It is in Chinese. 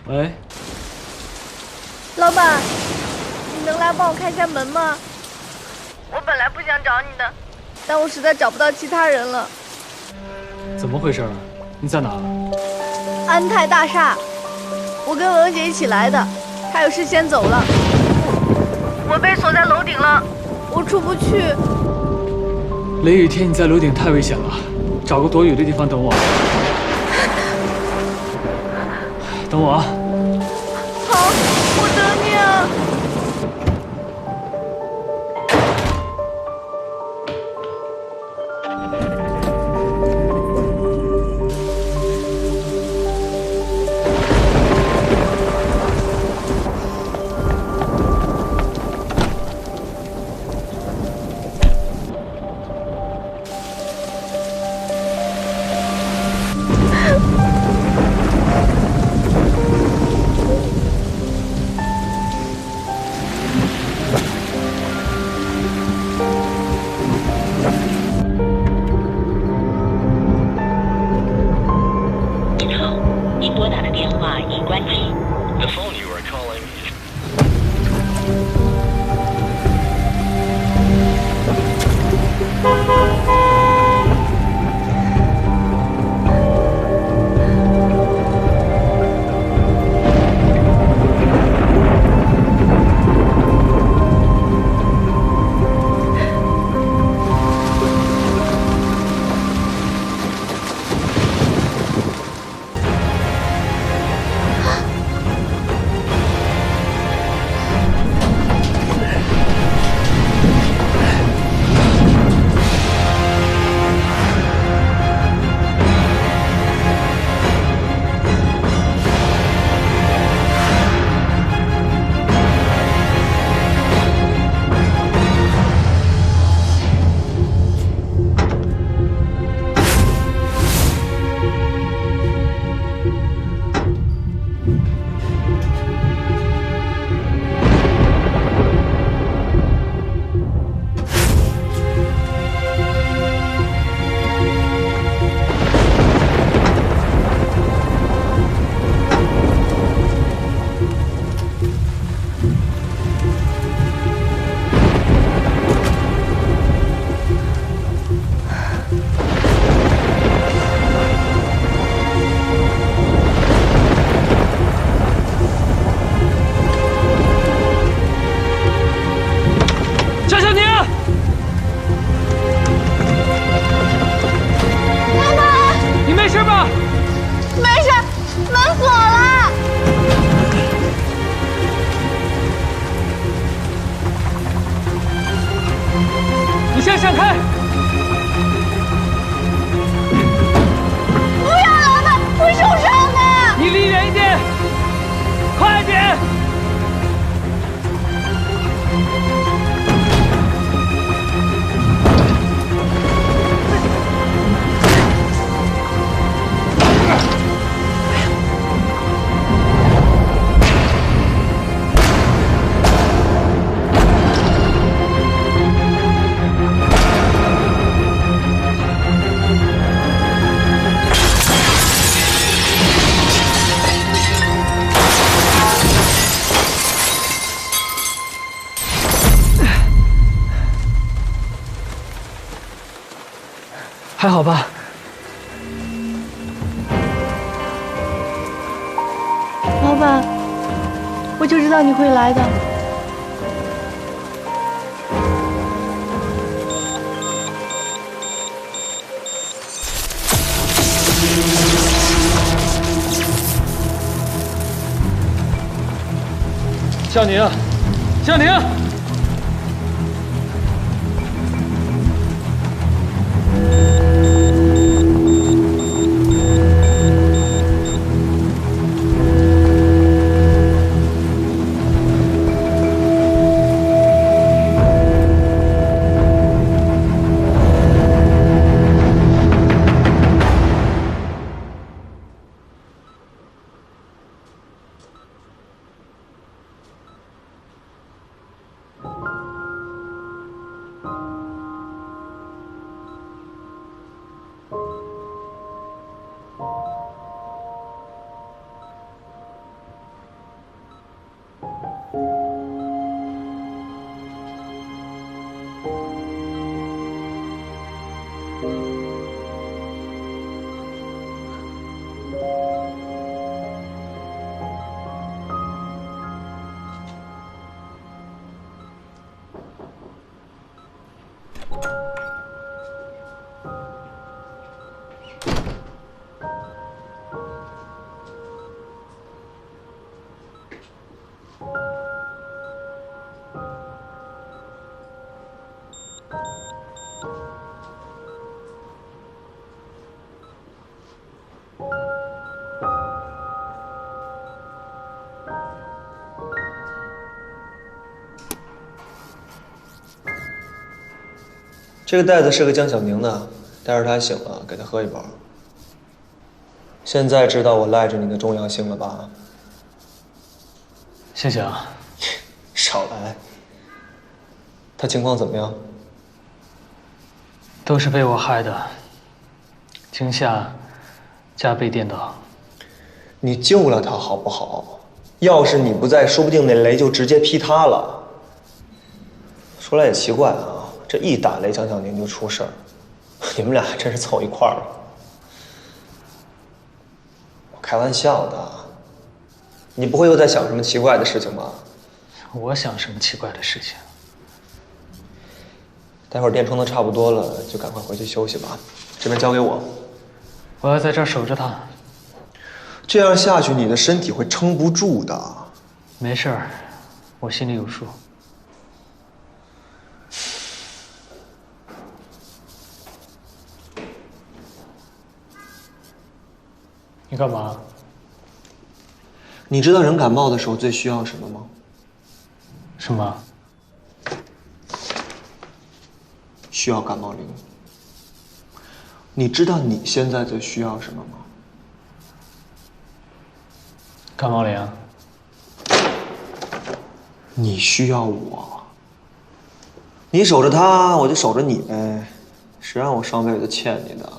喂，老板，你能来帮我开下门吗？我本来不想找你的，但我实在找不到其他人了。怎么回事？你在哪？安泰大厦，我跟娥姐一起来的，她有事先走了。我被锁在楼顶了，我出不去。雷雨天你在楼顶太危险了，找个躲雨的地方等我。等我啊。好，我等你啊。先闪开！不要，老板，会受伤的。你离远一点，快点！还好吧？老板，我就知道你会来的。向宁，向宁！这个袋子是个江小宁的，待会儿他醒了给他喝一包。现在知道我赖着你的重要性了吧？谢谢啊。少来。他情况怎么样？都是被我害的，惊吓加被电到。你救了他好不好？要是你不在，说不定那雷就直接劈他了。说来也奇怪啊。 这一打雷，江小宁就出事儿，你们俩还真是凑一块儿了。我开玩笑的，你不会又在想什么奇怪的事情吧？我想什么奇怪的事情？待会儿电充的差不多了，就赶快回去休息吧。这边交给我，我要在这儿守着他。这样下去，你的身体会撑不住的。没事儿，我心里有数。 你干嘛？你知道人感冒的时候最需要什么吗？什么？需要感冒灵。你知道你现在最需要什么吗？感冒灵。你需要我。你守着他，我就守着你呗。谁让我上辈子欠你的？